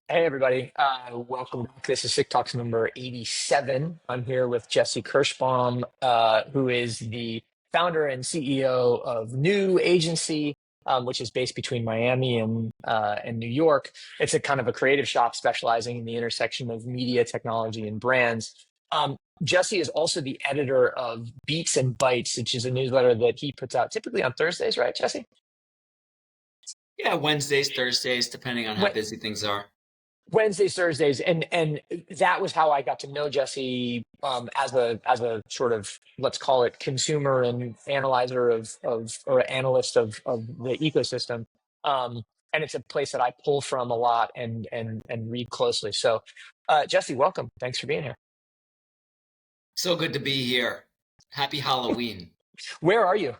Hey everybody, welcome back. This is SIC Talks number 87. I'm here with Jesse Kirshbaum, who is the founder and CEO of New Agency, which is based between Miami and New York. It's a kind of a creative shop specializing in the intersection of media, technology, and brands. Jesse is also the editor of Beats and Bytes, which is a newsletter that he puts out typically on Thursdays, right, Jesse? Yeah, Wednesdays, Thursdays, depending on how busy things are. Wednesdays, Thursdays, and that was how I got to know Jesse as a sort of, let's call it, consumer and analyzer of or analyst of the ecosystem. And it's a place that I pull from a lot and read closely. So, Jesse, welcome. Thanks for being here. So good to be here. Happy Halloween. Where are you?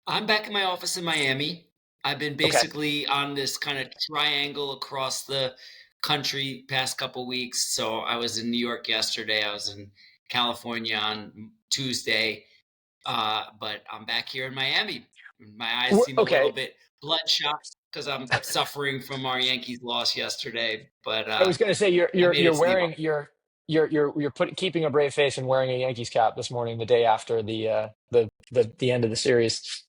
I'm back in my office in Miami. I've been Okay. basically on this kind of triangle across the country past couple weeks. So I was in New York yesterday. I was in California on Tuesday. But I'm back here in Miami. My eyes seem a little Okay. bit bloodshot because I'm suffering from our Yankees loss yesterday. But I was going to say you're I you're made it you're to the wearing you're keeping a brave face and wearing a Yankees cap this morning, the day after the end of the series.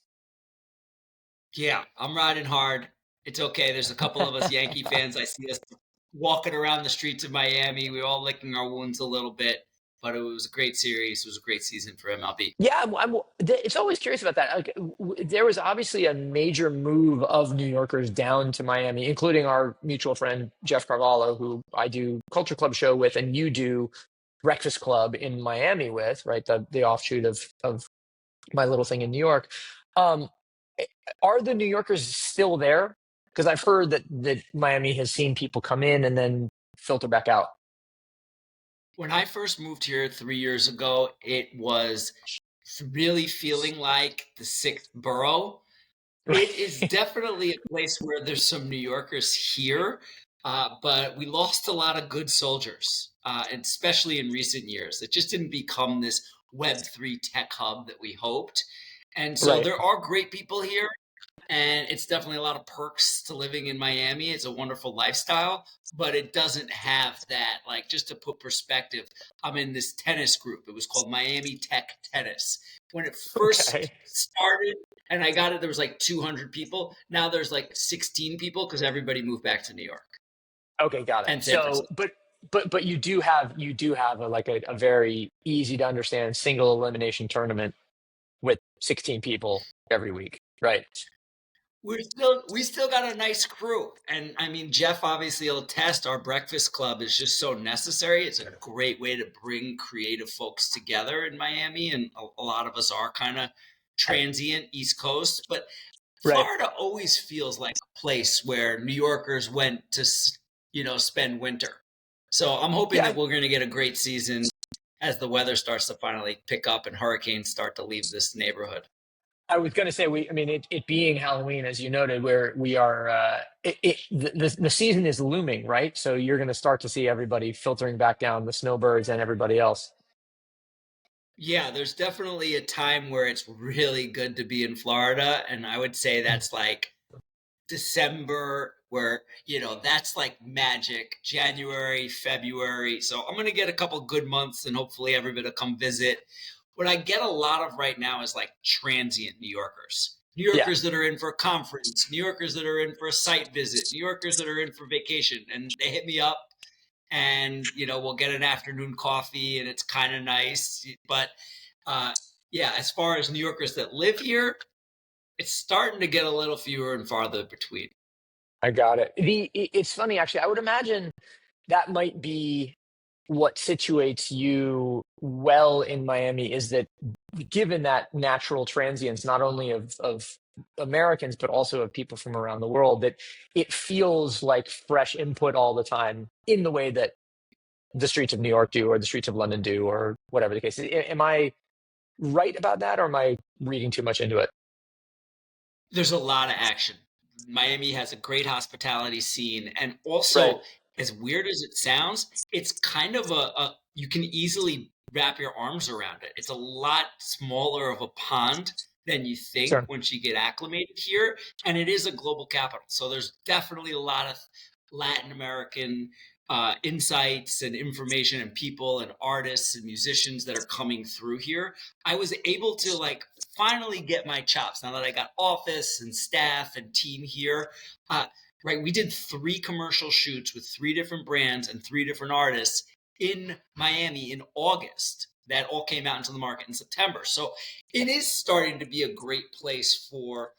Yeah, I'm riding hard. It's okay. There's a couple of us Yankee fans. I see us walking around the streets of Miami. We're all licking our wounds a little bit, but it was a great series. It was a great season for MLB. Yeah, it's always curious about that. Like, there was obviously a major move of New Yorkers down to Miami, including our mutual friend Jeff Carvalho, who I do Culture Club show with, and you do Breakfast Club in Miami with, right? The offshoot of my little thing in New York. Um, eh, are the New Yorkers still there? Because I've heard that Miami has seen people come in and then filter back out. When I first moved here 3 years ago, it was really feeling like the sixth borough. It is Right. definitely a place where there's some New Yorkers here, but we lost a lot of good soldiers, and especially in recent years. It just didn't become this Web3 tech hub that we hoped. And so Right. there are great people here, and it's definitely a lot of perks to living in Miami. It's a wonderful lifestyle, but it doesn't have that. Like, just to put perspective, I'm in this tennis group. It was called Miami Tech Tennis. When it first Okay. started and I got it, there was like 200 people. Now there's like 16 people because everybody moved back to New York Okay, got it. and San So, Francisco. but you do have a very easy to understand single elimination tournament with 16 people every week, right? We still got a nice crew. And I mean, Jeff obviously will test. Our breakfast club is just so necessary. It's a great way to bring creative folks together in Miami, and a lot of us are kind of transient East Coast, but Right. Florida always feels like a place where New Yorkers went to spend winter. So I'm hoping Yeah, that we're going to get a great season as the weather starts to finally pick up and hurricanes start to leave this neighborhood. I was going to say I mean, it being Halloween, as you noted, where we are, the season is looming, right? So you're going to start to see everybody filtering back down, the snowbirds and everybody else. Yeah, there's definitely a time where it's really good to be in Florida. And I would say that's like December, where, that's like magic. January, February. So I'm going to get a couple good months and hopefully everybody will come visit. What I get a lot of right now is like transient New Yorkers. New Yeah. Yorkers that are in for a conference, New Yorkers that are in for a site visit, New Yorkers that are in for vacation. And they hit me up and we'll get an afternoon coffee and it's kind of nice, but uh yeah, as far as New Yorkers that live here, it's starting to get a little fewer and farther between. I got it. It's funny, actually. I would imagine that might be what situates you well in Miami, is that given that natural transience, not only of Americans, but also of people from around the world, that it feels like fresh input all the time in the way that the streets of New York do, or the streets of London do, or whatever the case is. Am I right about that, or am I reading too much into it? There's a lot of action. Miami has a great hospitality scene, and Right. also, as weird as it sounds, it's kind of a you can easily wrap your arms around it. It's a lot smaller of a pond than you think Sure. once you get acclimated here. And it is a global capital. So there's definitely a lot of Latin American insights and information and people and artists and musicians that are coming through here. I was able to like finally get my chops now that I got office and staff and team here. Right, we did 3 commercial shoots with 3 different brands and 3 different artists in Miami in August. That all came out into the market in September. So it is starting to be a great place for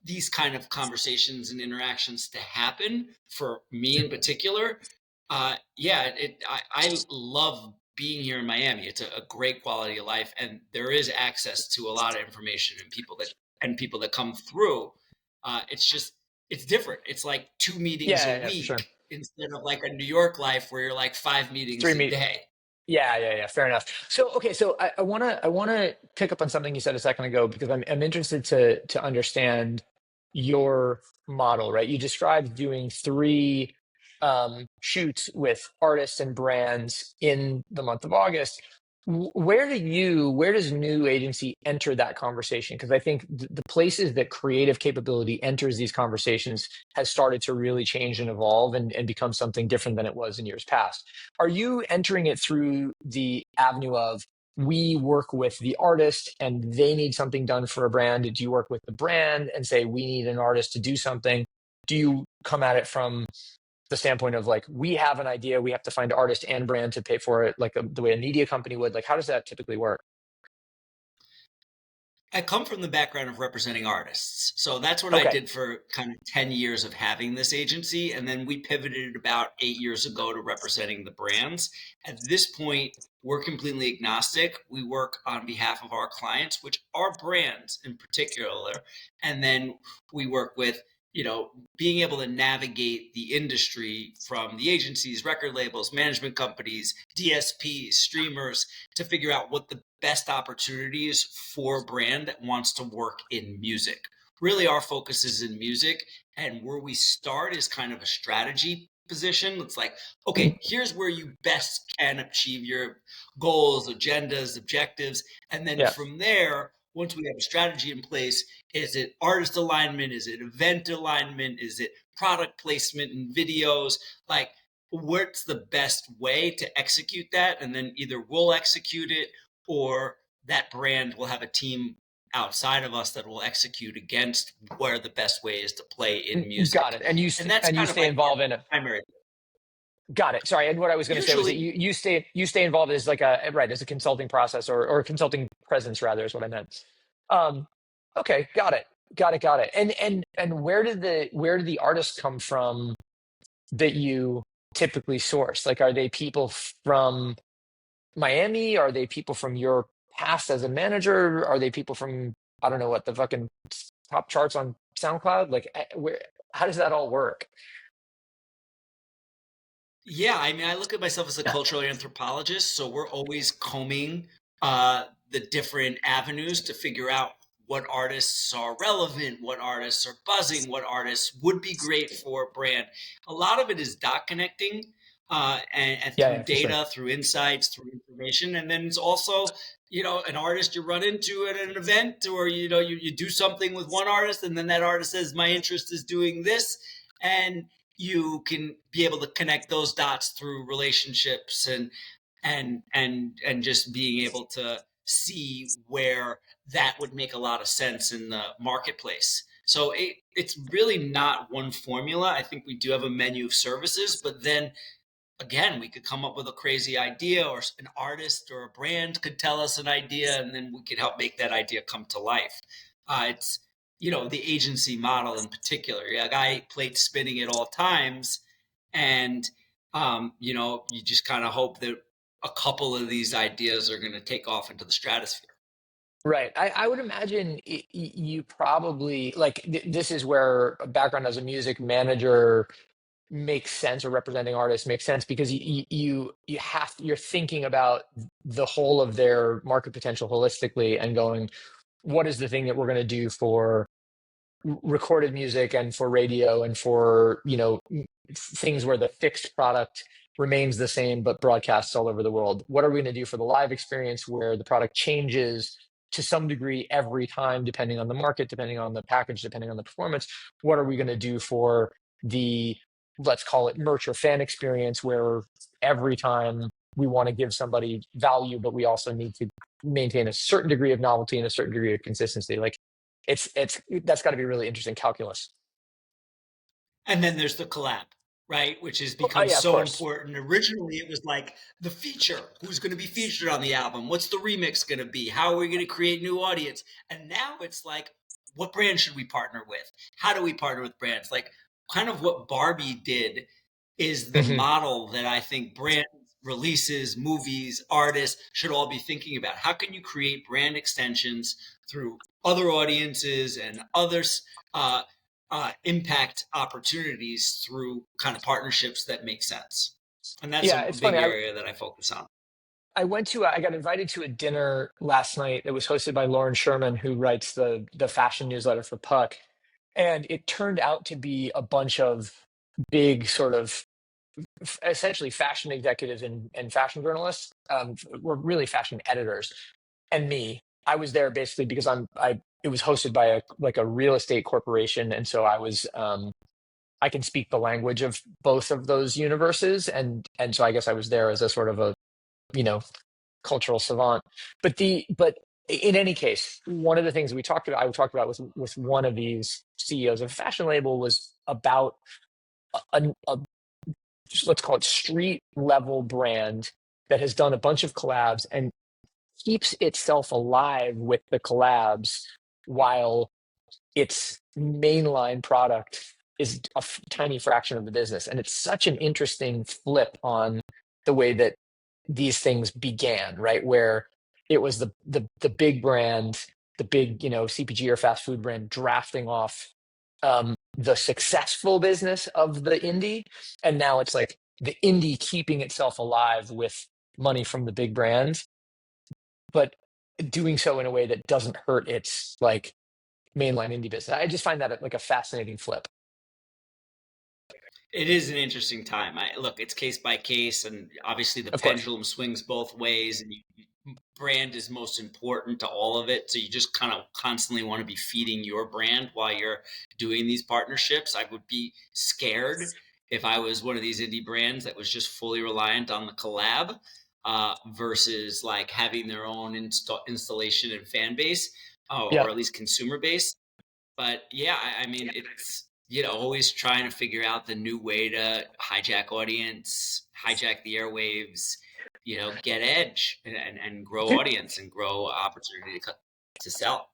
these kind of conversations and interactions to happen for me in particular. I love being here in Miami. It's a great quality of life, and there is access to a lot of information and people that come through. It's just it's different. It's like 2 meetings a Yeah, for sure. week instead of like a New York life where you're like 5 meetings Three a meet. day. Yeah. Fair enough. So, okay, so I wanna pick up on something you said a second ago because I'm interested to understand your model, right? You described doing 3 shoots with artists and brands in the month of August. Where does new agency enter that conversation? Because I think the places that creative capability enters these conversations has started to really change and evolve and become something different than it was in years past. Are you entering it through the avenue of we work with the artist and they need something done for a brand? Do you work with the brand and say we need an artist to do something? Do you come at it from the standpoint of like we have an idea, we have to find artist and brand to pay for it, like the way a media company would? Like, how does that typically work? I come from the background of representing artists. So that's what I Okay. did for kind of 10 years of having this agency. And then we pivoted about 8 years ago to representing the brands. At this point, we're completely agnostic. We work on behalf of our clients, which are brands in particular. And then we work with, being able to navigate the industry from the agencies, record labels, management companies, DSPs, streamers to figure out what the best opportunities for a brand that wants to work in music. Really, our focus is in music, and where we start is kind of a strategy position. It's like, okay, here's where you best can achieve your goals, agendas, objectives. And then Yeah. from there, once we have a strategy in place, is it artist alignment? Is it event alignment? Is it product placement and videos? Like, what's the best way to execute that? And then either we'll execute it or that brand will have a team outside of us that will execute against where the best way is to play in Got music. it. And And that's you kind of stay like our involved in it. primary. Got it. Sorry. And what I was going to say was that Usually, you stay involved as like a right as a consulting process or a consulting presence rather is what I meant. Um, okay. Got it. And where did the artists come from that you typically source? Like, are they people from Miami? Are they people from your past as a manager? Are they people from I don't know what the fucking top charts on SoundCloud? Like, where? How does that all work? yeah, I mean, I look at myself as a cultural anthropologist, so we're always combing the different avenues to figure out what artists are relevant, what artists are buzzing, what artists would be great for a brand. A lot of it is dot connecting and through For sure. data, through insights, through information. And then it's also, an artist you run into at an event or, you do something with one artist and then that artist says, my interest is doing this. And you can be able to connect those dots through relationships and just being able to see where that would make a lot of sense in the marketplace. So it's really not one formula. I think we do have a menu of services, but then again, we could come up with a crazy idea, or an artist or a brand could tell us an idea, and then we could help make that idea come to life. It's the agency model in particular. A guy plate spinning at all times, and you just kind of hope that a couple of these ideas are going to take off into the stratosphere. Right. I would imagine you probably like this is where a background as a music manager makes sense or representing artists makes sense because you're thinking about the whole of their market potential holistically and going, what is the thing that we're going to do for recorded music and for radio and for things where the fixed product remains the same but broadcasts all over the world? What are we going to do for the live experience where the product changes to some degree every time, depending on the market, depending on the package, depending on the performance, what are we going to do for the, let's call it merch or fan experience, where every time we want to give somebody value, but we also need to maintain a certain degree of novelty and a certain degree of consistency. Like it's that's got to be really interesting calculus. And then there's the collab, right? Which has Oh, become yeah, of so course. important. Originally, it was like the feature. Who's going to be featured on the album? What's the remix going to be? How are we going to create new audience? And now it's like, what brand should we partner with? How do we partner with brands? Like, kind of what Barbie did is the Mhm. model that I think brands, releases, movies, artists should all be thinking about. How can you create brand extensions through other audiences and others? Impact opportunities through kind of partnerships that make sense. And that's Yeah, a it's big funny. area that I focus on. I got invited to a dinner last night that was hosted by Lauren Sherman, who writes the fashion newsletter for Puck. And it turned out to be a bunch of big sort of essentially fashion executives and fashion journalists, were really fashion editors, and me. I was there basically because I it was hosted by a real estate corporation, and so I can speak the language of both of those universes, and so I guess I was there as a sort of a, you know, cultural savant. But in any case, one of the things I talked about with one of these CEOs of a fashion label was about a let's call it street level brand that has done a bunch of collabs and keeps itself alive with the collabs while its mainline product is a tiny fraction of the business. And it's such an interesting flip on the way that these things began, right? Where it was the big brand, the big, CPG or fast food brand drafting off the successful business of the indie. And now it's like the indie keeping itself alive with money from the big brands, but doing so in a way that doesn't hurt its like mainline indie business. I just find that like a fascinating flip. It is an interesting time. Look, it's case by case, and obviously the Of course. pendulum swings both ways. And brand is most important to all of it, so you just kind of constantly want to be feeding your brand while you're doing these partnerships. I would be scared if I was one of these indie brands that was just fully reliant on the collab versus like having their own installation and fan base, Yeah. or at least consumer base. But yeah, I mean, it's, always trying to figure out the new way to hijack audience, hijack the airwaves, get edge and grow To, audience and grow opportunity to sell.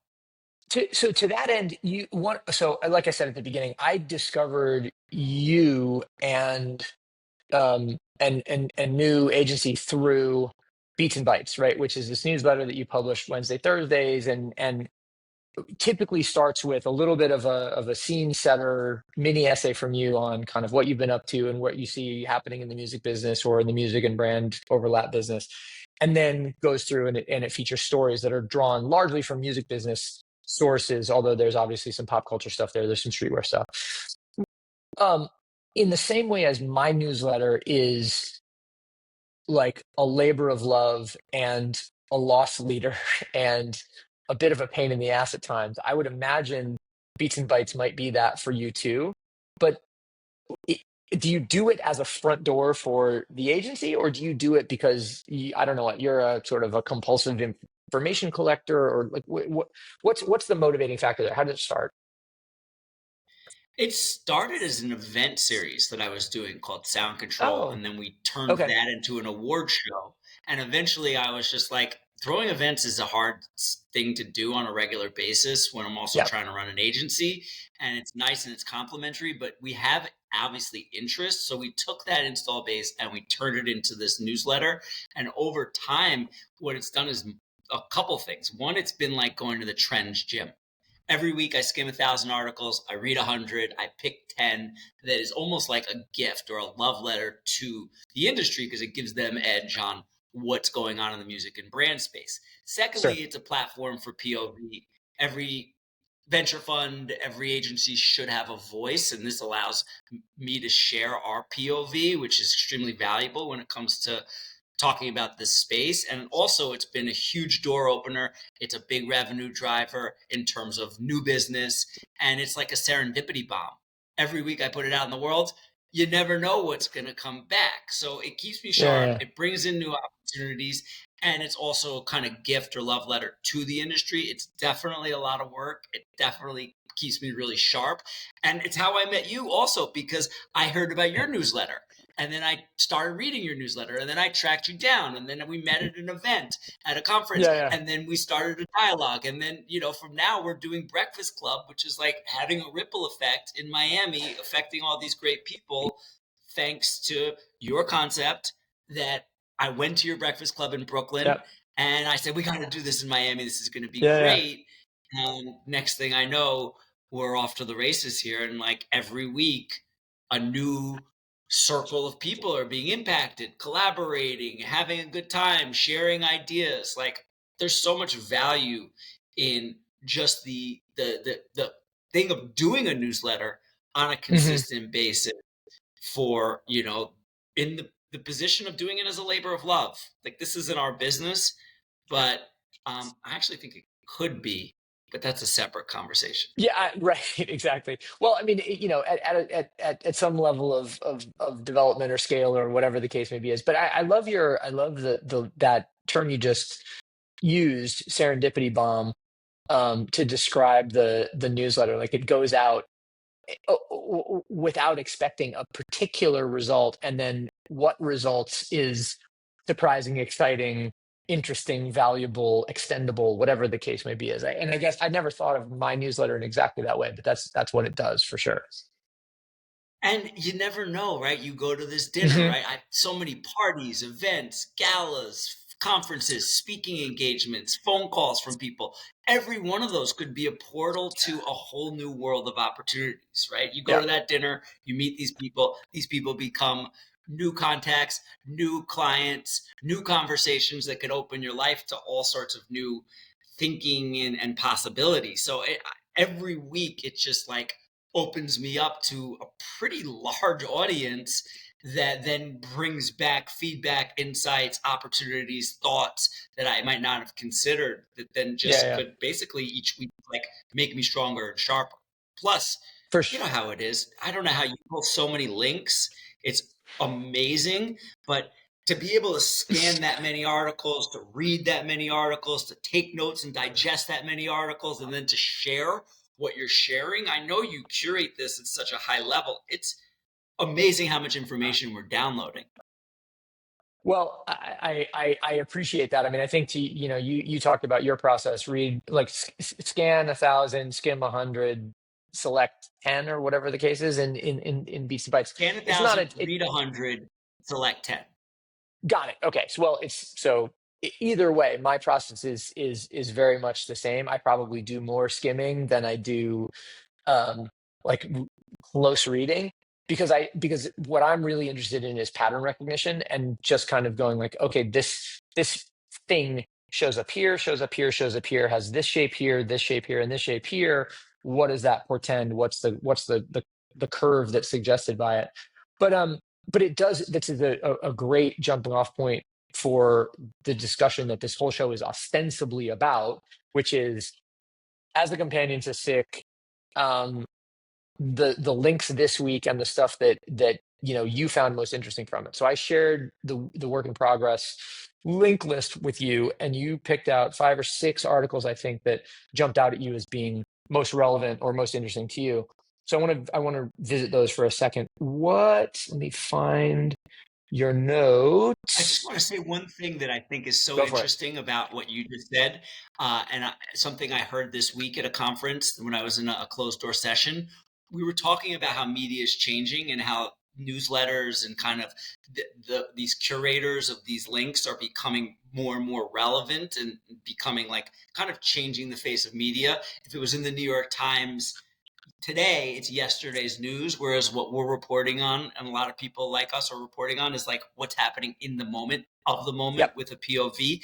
so to that end, like I said at the beginning, I discovered you and new agency through Beats and Bytes, right? Which is this newsletter that you publish Wednesday, Thursdays, and typically starts with a little bit of a scene setter mini essay from you on kind of what you've been up to and what you see happening in the music business or in the music and brand overlap business, and then goes through and it features stories that are drawn largely from music business sources, although there's obviously some pop culture stuff there. There's some streetwear stuff. Um, in the same way as my newsletter is like a labor of love and a loss leader and a bit of a pain in the ass at times, I would imagine Beats and Bytes might be that for you too. But it, do you do it as a front door for the agency, or do you do it because I don't know what, you're a sort of a compulsive information collector, or like what's the motivating factor there? How did it start? It started as an event series that I was doing called Sound Control, Oh, and then we turned okay. that into an award show. And eventually, I was just like, throwing events is a hard thing to do on a regular basis when I'm also Yeah, trying to run an agency. And it's nice and it's complimentary, but we have obviously interest. So we took that install base and we turned it into this newsletter. And over time, what it's done is a couple things. One, it's been like going to the Trends gym. Every week I skim 1,000 articles, I read 100, I pick 10. That is almost like a gift or a love letter to the industry because it gives them edge on what's going on in the music and brand space. Secondly, sure. it's a platform for POV. Every venture fund, every agency should have a voice, and this allows me to share our POV, which is extremely valuable when it comes to talking about this space. And also, it's been a huge door opener. It's a big revenue driver in terms of new business. And it's like a serendipity bomb. Every week I put it out in the world. You never know what's going to come back. So it keeps me Yeah, sharp. yeah, It brings in new opportunities. And it's also a kind of gift or love letter to the industry. It's definitely a lot of work. It definitely keeps me really sharp. And it's how I met you also, because I heard about your newsletter. And then I started reading your newsletter, and then I tracked you down, and then we met at an event at a conference, yeah, yeah, and then we started a dialogue. And then, from now we're doing Breakfast Club, which is like having a ripple effect in Miami, affecting all these great people, thanks to your concept that I went to your Breakfast Club in Brooklyn, yep, and I said, we got to do this in Miami. This is going to be yeah, yeah, great. And next thing I know, we're off to the races here. And like every week, a new circle of people are being impacted, collaborating, having a good time, sharing ideas. Like there's so much value in just the thing of doing a newsletter on a hmm consistent basis for, in the position of doing it as a labor of love. Like this isn't our business, but I actually think it could be, but that's a separate conversation. yeah, right, exactly. Well, I mean, at some level of development or scale or whatever the case may be is. But I love the that term you just used, serendipity bomb, to describe the newsletter. Like it goes out without expecting a particular result, and then what results is surprising, exciting, interesting, valuable, extendable, whatever the case may be. And I guess I never thought of my newsletter in exactly that way, but that's what it does for sure. And you never know, right? You go to this dinner, Hmm. right? So many parties, events, galas, conferences, speaking engagements, phone calls from people. Every one of those could be a portal to a whole new world of opportunities, right? You go Yeah, to that dinner, you meet these people become new contacts, new clients, new conversations that could open your life to all sorts of new thinking and possibilities. So every week, it's just like opens me up to a pretty large audience that then brings back feedback, insights, opportunities, thoughts that I might not have considered, that then yeah, just yeah, could basically each week like make me stronger and sharper. Plus, for you sure. know how it is. I don't know how you pull so many links. It's amazing, but to be able to scan that many articles, to read that many articles, to take notes and digest that many articles, and then to share what you're sharing. I know you curate this at such a high level. It's amazing how much information we're downloading. Well, I appreciate that. I mean, I think you talked about your process. Read like scan 1,000, skim 100, select 10 or whatever the case is in Beats and Bytes. Scan a It's not thousand, a it read 100, select 10. got it. Okay. So well, it's so either way, my process is very much the same. I probably do more skimming than I do um, like close reading because what I'm really interested in is pattern recognition and just kind of going like, okay, this thing shows up here, shows up here, shows up here, has this shape here, and this shape here. What does that portend? What's the curve that's suggested by it? But but it does. This is a great jumping off point for the discussion that this whole show is ostensibly about, which is as a companion to SIC, um, the links this week and the stuff that you found most interesting from it. So I shared the work in progress link list with you, and you picked out 5 or 6 articles I think that jumped out at you as being most relevant or most interesting to you. So I want to visit those for a second. Let me find your I just notes. want to say one thing that I think is so Go for it. interesting about what you just said, something I heard this week at a conference when I was in a closed door session. We were talking about how media is changing and how newsletters and kind of these curators of these links are becoming more and more relevant and becoming like kind of changing the face of media. If it was in the New York Times today, it's yesterday's news, whereas what we're reporting on and a lot of people like us are reporting on is like what's happening in the moment of the moment Yep. with a POV.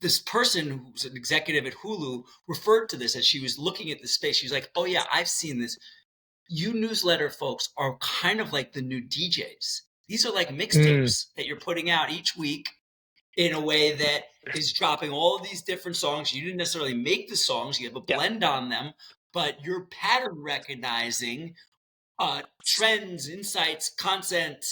This person who's an executive at Hulu referred to this as she was looking at the space. She's like, oh yeah, I've seen this. You newsletter folks are kind of like the new DJs. these are like Mm, mixtapes that you're putting out each week in a way that is dropping all of these different songs. You didn't necessarily make the songs, you have a yeah. blend on them, but you're pattern recognizing trends, insights, content,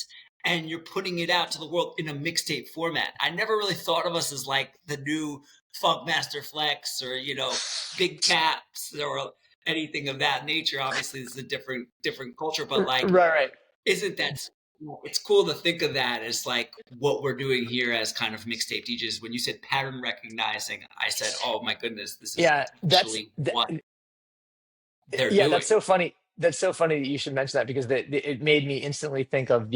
and you're putting it out to the world in a mixtape format. I never really thought of us as like the new Funkmaster Flex or, Big Caps or anything of that nature. Obviously, this is a different culture, but like, Right, right. isn't that it's cool to think of that as like what we're doing here as kind of mixtape DJs. When you said pattern recognizing, I said, oh my goodness, this is Yeah, actually what they're yeah, that's doing. so funny. That's so funny that you should mention that because it made me instantly think of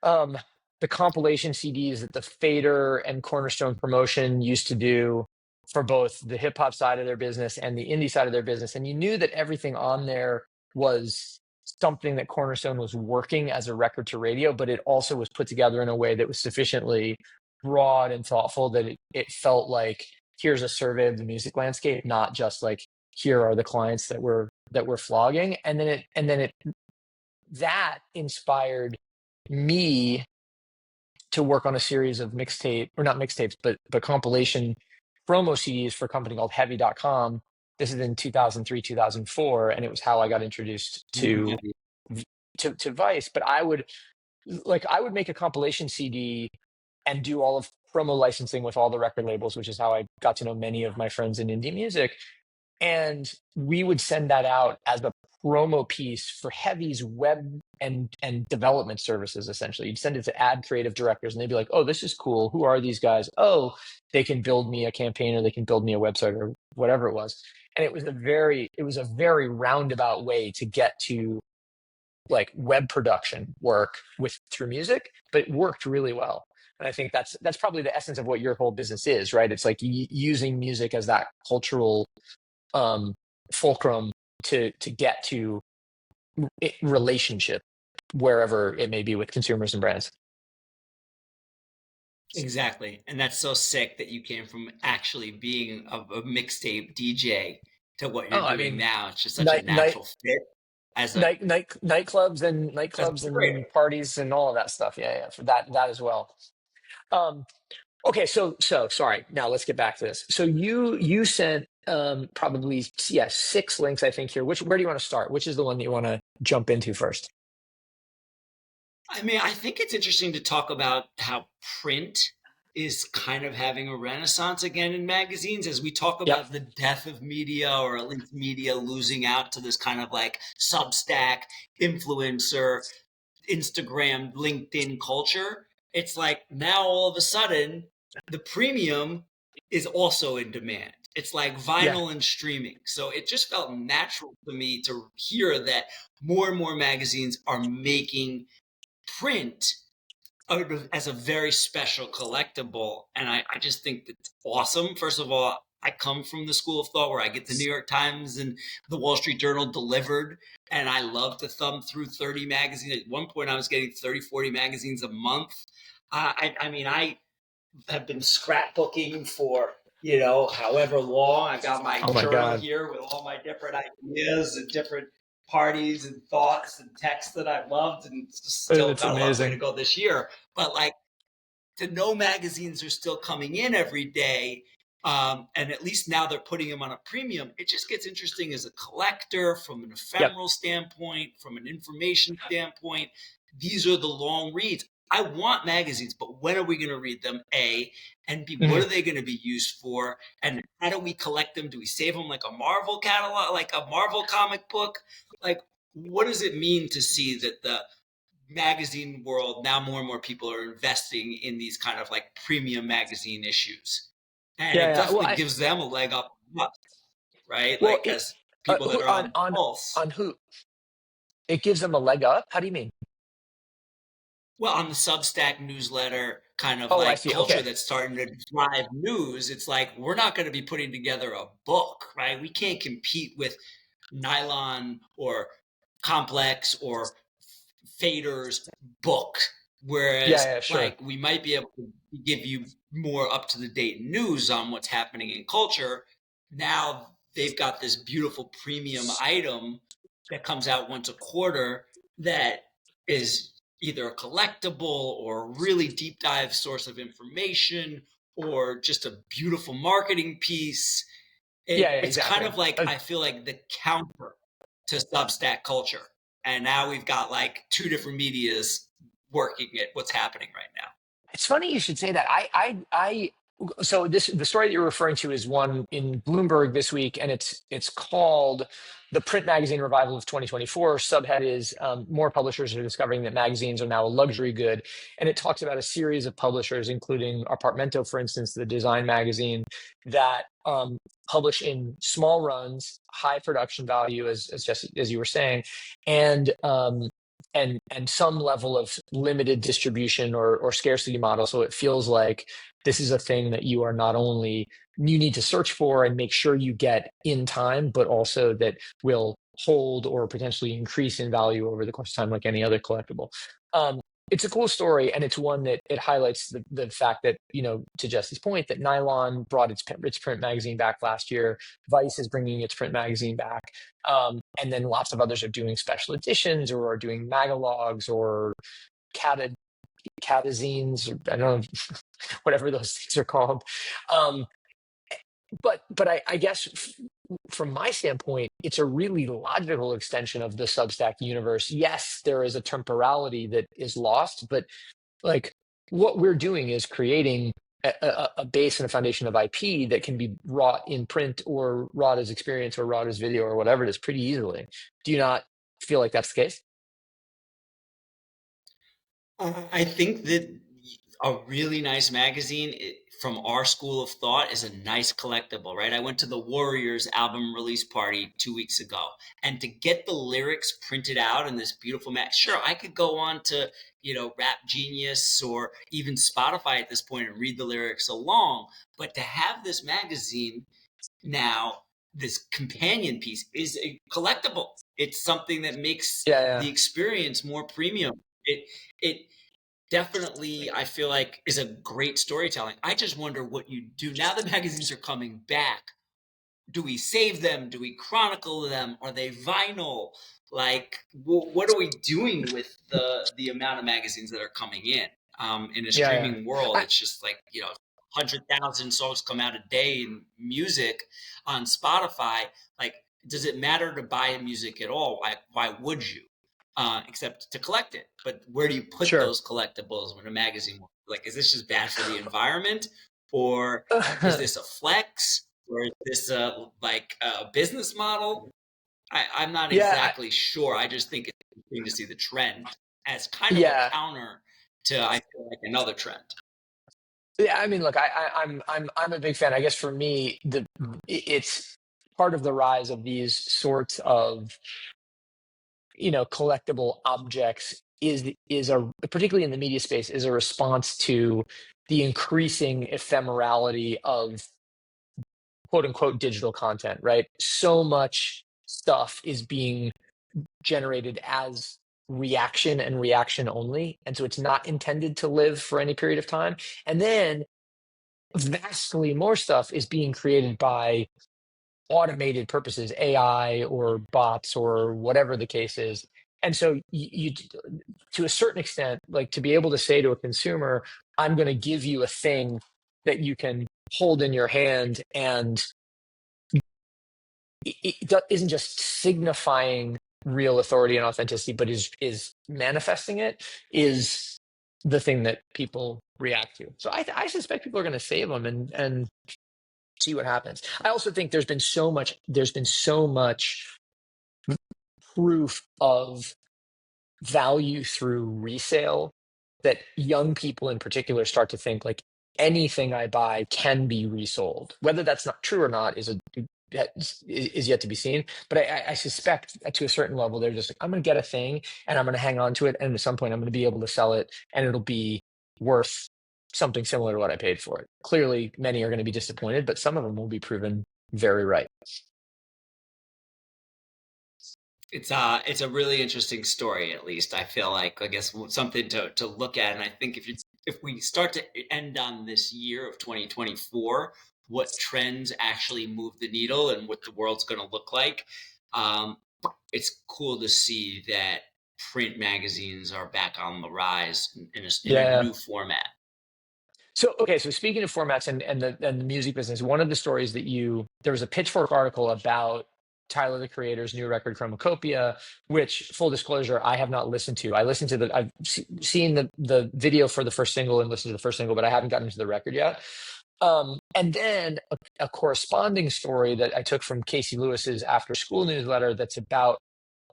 um the compilation CDs that the Fader and Cornerstone Promotion used to do for both the hip hop side of their business and the indie side of their business. And you knew that everything on there was something that Cornerstone was working as a record to radio, but it also was put together in a way that was sufficiently broad and thoughtful that it felt like here's a survey of the music landscape, not just like here are the clients that we're flogging. And then it that inspired me to work on a series of mixtape or not mixtapes but compilation promo CDs for a company called heavy.com. This is in 2003 2004, and it was how I got introduced to Vice. But I would make a compilation CD and do all of promo licensing with all the record labels, which is how I got to know many of my friends in indie music. And we would send that out as a promo piece for Heavy's web and development services. Essentially, you'd send it to ad creative directors, and they'd be like, "Oh, this is cool. Who are these guys? Oh, they can build me a campaign, or they can build me a website, or whatever it was." And it was a very roundabout way to get to like web production work with through music, but it worked really well. And I think that's probably the essence of what your whole business is, right? It's like using music as that cultural um, fulcrum to get to relationship wherever it may be with consumers and brands. Exactly. And that's so sick that you came from actually being a mixtape DJ to what you're Oh, I doing mean, now. It's just such a night night natural fit as a nightclubs and as a nightclubs curator. and parties and all of that stuff. Yeah, yeah, for that as well. Um, okay, so sorry. Now let's get back to this. So you sent probably, yeah, 6 links I think here. Where do you want to start? Which is the one that you want to jump into first? I mean, I think it's interesting to talk about how print is kind of having a renaissance again in magazines as we talk Yep. about the death of media, or at least media losing out to this kind of like Substack, influencer, Instagram, LinkedIn culture. It's like now all of a sudden the premium is also in demand. It's like Yeah. vinyl and streaming. So it just felt natural to me to hear that more and more magazines are making print as a very special collectible. And I just think that's awesome. First of all, I come from the school of thought where I get the New York Times and the Wall Street Journal delivered, and I love to thumb through 30 magazines. At one point, I was getting 30, 40 magazines a month. I mean, I have been scrapbooking for, however long. I got my Oh my journal God. here with all my different ideas and different parties and thoughts and texts that I loved, and still It's got a lot way to amazing. go this year. But like, to know magazines are still coming in every day, and at least now they're putting them on a premium, it just gets interesting as a collector from an Yep. ephemeral standpoint, from an information standpoint. These are the long reads. I want magazines, but when are we going to read them? A, and B, what Mhm. are they going to be used for? And how do we collect them? Do we save them like a Marvel catalog, like a Marvel comic book? Like, what does it mean to see that the magazine world now more and more people are investing in these kind of like premium magazine issues, and Yeah, it yeah. definitely gives them a leg up on us, right? Well, Like as people that who are on the pulse. on who it gives them a leg up? How do you mean? Well, on the Substack newsletter kind of Oh, I like see. culture Okay. that's starting to drive news, it's like we're not going to be putting together a book, right? We can't compete with Nylon or Complex or Fader's book. Yeah, Whereas, yeah, sure. like, we might be able to give you more up to the date news on what's happening in culture. Now they've got this beautiful premium item that comes out once a quarter that is either a collectible or a really deep dive source of information or just a beautiful marketing piece. Yeah, It's kind exactly. of like, I feel like the counter to Substack culture. And now we've got like two different medias working at what's happening right now. It's funny you should say that. So the story that you're referring to is one in Bloomberg this week, and it's called "The Print Magazine Revival of 2024." Subhead is more publishers are discovering that magazines are now a luxury good, and it talks about a series of publishers, including Apartmento, for instance, the design magazine that publish in small runs, high production value, as Jesse, as you were saying, and and some level of limited distribution or scarcity model. So it feels like this is a thing that you are not only you need to search for and make sure you get in time, but also that will hold or potentially increase in value over the course of time, like any other collectible. Um, it's a cool story, and it's one that it highlights the fact that, to Jesse's point, that Nylon brought its print magazine back last year. Vice is bringing its print magazine back. And then lots of others are doing special editions or are doing magalogs or catazines, or I don't know, whatever those things are called. Um, but I guess from my standpoint, it's a really logical extension of the Substack universe. Yes, there is a temporality that is lost, but like what we're doing is creating a base and a foundation of IP that can be wrought in print or wrought as experience or wrought as video or whatever it is pretty easily. Do you not feel like that's the case? I think that a really nice magazine from our school of thought is a nice collectible, right? I went to the Warriors album release party 2 weeks ago, and to get the lyrics printed out in this beautiful sure, I could go on to, Rap Genius or even Spotify at this point and read the lyrics along, but to have this magazine now, this companion piece is a collectible. It's something that makes Yeah, the yeah, experience more premium. It definitely, I feel like, is a great storytelling. I just wonder what you do now the magazines are coming back. Do we save them? Do we chronicle them? Are they vinyl? Like, what are we doing with the amount of magazines that are coming in a yeah, yeah. streaming world? I, It's just like 100,000 songs come out a day in music on Spotify. Like, does it matter to buy music at all? Why would you? Except to collect it. But where do you put sure. those collectibles when a magazine? Like, is this just bad for the environment, or is this a flex, or is this like a business model? I'm not Yeah, exactly sure. I just think it's interesting to see the trend as kind of a yeah, counter to, I feel like, another trend. yeah. I mean, look, I'm a big fan. I guess for me, it's part of the rise of these sorts of collectible objects is a particularly in the media space is a response to the increasing ephemerality of quote unquote digital content, right? So much stuff is being generated as reaction and reaction only, and so it's not intended to live for any period of time. And then vastly more stuff is being created by automated purposes, AI or bots or whatever the case is. And so you to a certain extent, like to be able to say to a consumer, I'm going to give you a thing that you can hold in your hand, and it isn't just signifying real authority and authenticity, but is manifesting it, is the thing that people react to. So I suspect people are going to save them and see what happens. I also think there's been so much proof of value through resale that young people in particular start to think like anything I buy can be resold. Whether that's not true or not is yet to be seen. But I suspect that to a certain level, they're just like, I'm going to get a thing and I'm going to hang on to it. And at some point, I'm going to be able to sell it and it'll be worth something similar to what I paid for it. Clearly, many are going to be disappointed, but some of them will be proven very right. It's a really interesting story. At least I feel like, I guess, something to look at. And I think if we start to end on this year of 2024, what trends actually move the needle and what the world's going to look like, um, it's cool to see that print magazines are back on the rise in a Yeah. new format. So okay, so speaking of formats and the music business, one of the stories that there was a Pitchfork article about Tyler the Creator's new record Chromacopia, which full disclosure, I have not listened to. I've seen the video for the first single and listened to the first single, but I haven't gotten into the record yet. And then a corresponding story that I took from Casey Lewis's after school newsletter that's about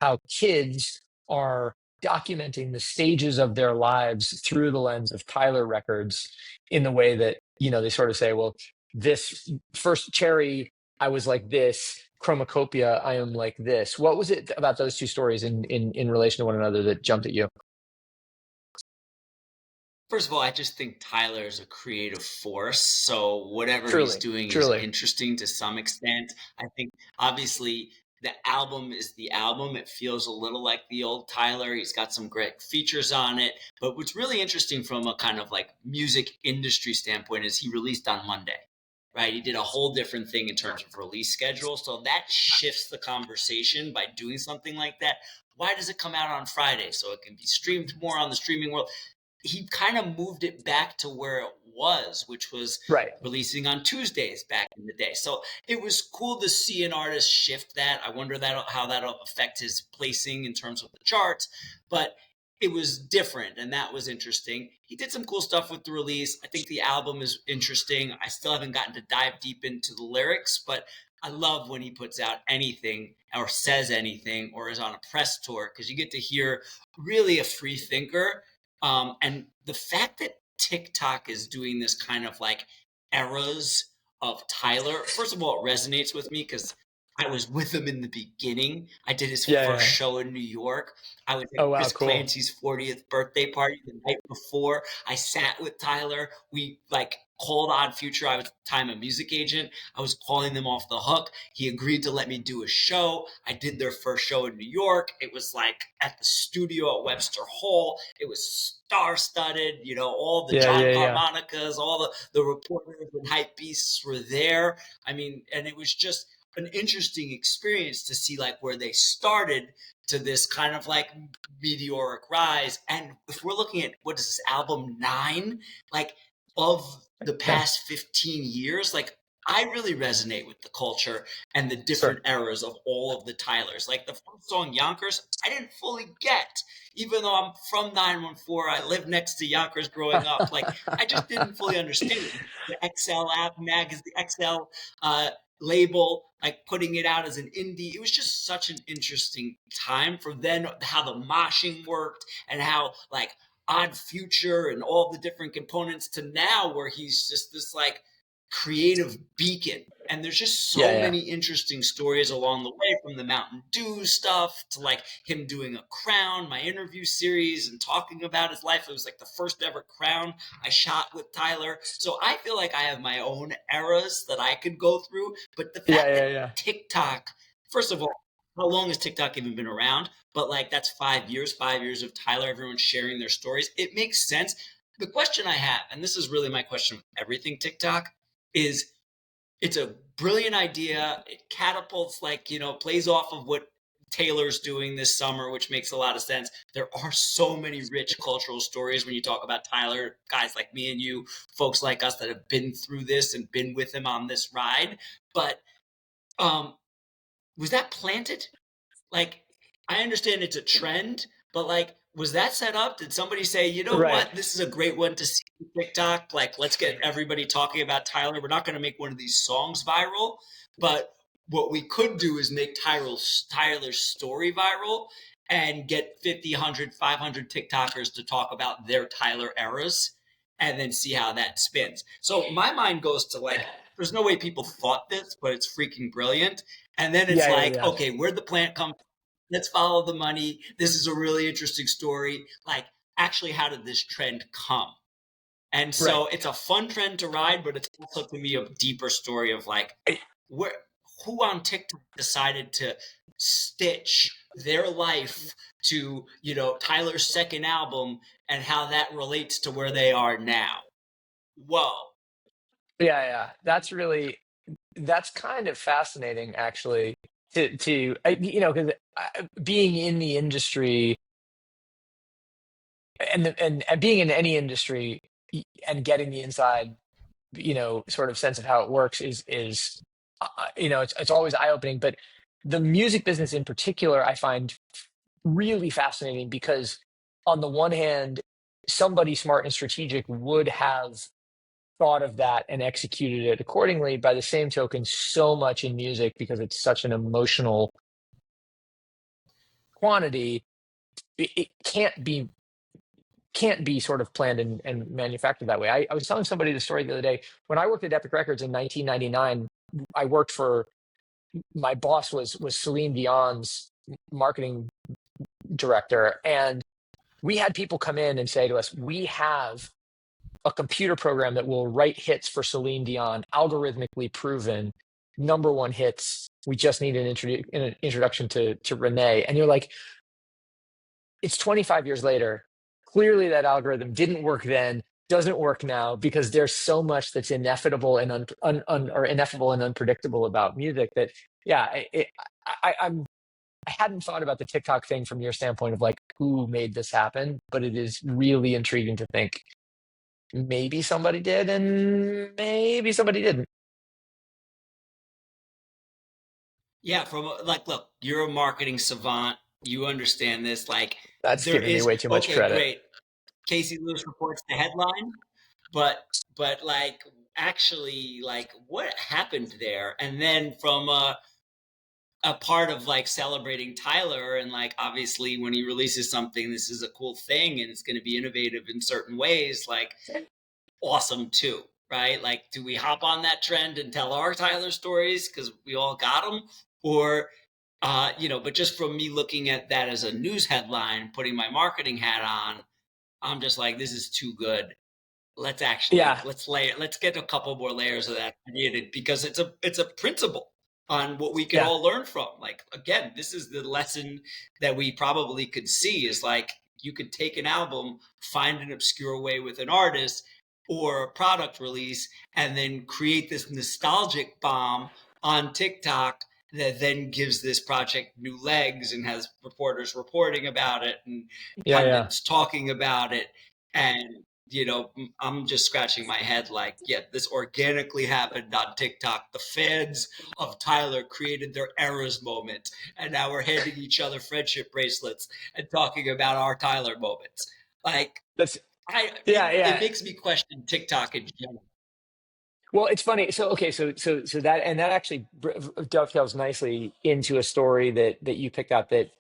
how kids are documenting the stages of their lives through the lens of Tyler records in the way that, they sort of say, well, this first Cherry, I was like this, Chromacopia, I am like this. What was it about those two stories in relation to one another that jumped at you? First of all, I just think Tyler is a creative force. So whatever he's Truly, doing is truly. interesting to some extent. I think obviously the album is the album. It feels a little like the old Tyler. He's got some great features on it. But what's really interesting from a kind of like music industry standpoint is he released on Monday, right? He did a whole different thing in terms of release schedule. So that shifts the conversation by doing something like that. Why does it come out on Friday? So it can be streamed more on the streaming world. He kind of moved it back to where it was, which was Right. releasing on Tuesdays back in the day. So it was cool to see an artist shift that. I wonder how that'll affect his placing in terms of the charts, but it was different and that was interesting. He did some cool stuff with the release. I think the album is interesting. I still haven't gotten to dive deep into the lyrics, but I love when he puts out anything or says anything or is on a press tour because you get to hear really a free thinker. And the fact that TikTok is doing this kind of like eras of Tyler, first of all, it resonates with me because I was with him in the beginning. I did his Yeah, first yeah. show in New York. I was at Oh, wow, Chris cool. Clancy's 40th birthday party the night before. I sat with Tyler. We like called Odd Future. I was at the time a music agent. I was calling them off the hook. He agreed to let me do a show. I did their first show in New York. It was like at the studio at Webster Hall. It was star-studded, all the Yeah, John yeah, yeah. Carmonicas, all the reporters and hype beasts were there. I mean, and it was just an interesting experience to see like where they started to this kind of like meteoric rise. And if we're looking at what is this album 9, like of the Yeah. past 15 years, like I really resonate with the culture and the different Sure. eras of all of the Tylers. Like the first song Yonkers, I didn't fully get, even though I'm from 914, I lived next to Yonkers growing up. Like I just didn't fully understand it. The XL app magazine, the XL label, like putting it out as an indie. It was just such an interesting time for then how the moshing worked and how like Odd Future and all the different components to now where he's just this like creative beacon. And there's just Yeah, so yeah. many interesting stories along the way, from the Mountain Dew stuff to like him doing a Crown, my interview series, and talking about his life. It was like the first ever Crown I shot with Tyler. So I feel like I have my own eras that I could go through. But the Yeah, fact yeah, that yeah. TikTok, first of all, how long has TikTok even been around? But like that's 5 years of Tyler, everyone sharing their stories. It makes sense. The question I have, and this is really my question with everything TikTok, is it's a brilliant idea. It catapults, like, plays off of what Taylor's doing this summer, which makes a lot of sense. There are so many rich cultural stories when you talk about Tyler, guys like me and you, folks like us that have been through this and been with him on this ride. But um, was that planted? Like, I understand it's a trend, but like, was that set up? Did somebody say, you know Right. what, this is a great one to see on TikTok? Like, let's get everybody talking about Tyler. We're not going to make one of these songs viral, but what we could do is make Tyler's story viral and get 50, 100, 500 TikTokers to talk about their Tyler eras and then see how that spins. So my mind goes to like, there's no way people thought this, but it's freaking brilliant. And then it's Yeah, yeah, like, yeah. okay, where'd the plant come from? Let's follow the money. This is a really interesting story. Like, actually, how did this trend come? And Right. so it's a fun trend to ride, but it's also to me a deeper story of like where who on TikTok decided to stitch their life to, Tyler's second album and how that relates to where they are now. Whoa. Yeah, yeah. That's kind of fascinating, actually, because being in the industry. and being in any industry and getting the inside, sort of sense of how it works is it's always eye opening. But the music business in particular, I find really fascinating because on the one hand, somebody smart and strategic would have thought of that and executed it accordingly. By the same token, so much in music, because it's such an emotional quantity, it can't be sort of planned and manufactured that way. I was telling somebody the story the other day. When I worked at Epic Records in 1999, I worked for, my boss was Celine Dion's marketing director, and we had people come in and say to us, "We have a computer program that will write hits for Celine Dion, algorithmically proven, number one hits. We just need an introduction to Renee." And you're like, it's 25 years later. Clearly, that algorithm didn't work then, doesn't work now, because there's so much that's ineffable and or ineffable and unpredictable about music that, yeah, I hadn't thought about the TikTok thing from your standpoint of like who made this happen, but it is really intriguing to think maybe somebody did and maybe somebody didn't. Yeah, look, you're a marketing savant. You understand this. Like, That's there giving me is, way too much okay, credit. great. Casey Lewis reports the headline, but like actually, like what happened there, and then from a part of like celebrating Tyler, and like obviously when he releases something, this is a cool thing and it's going to be innovative in certain ways. Like, awesome too, right? Like, do we hop on that trend and tell our Tyler stories because we all got them, or but just from me looking at that as a news headline, putting my marketing hat on, I'm just like, this is too good. Yeah, Let's get a couple more layers of that created, because it's a principle on what we can yeah, all learn from. Like, again, this is the lesson that we probably could see, is like, you could take an album, find an obscure way with an artist or a product release, and then create this nostalgic bomb on TikTok that then gives this project new legs and has reporters reporting about it and yeah, yeah. pundits talking about it. And I'm just scratching my head like, yeah, this organically happened on TikTok. The fans of Tyler created their eras moment, and now we're handing each other friendship bracelets and talking about our Tyler moments. Like, That's yeah, it yeah. makes me question TikTok in general. Well, it's funny. So okay, so that, and that actually dovetails nicely into a story that you picked out that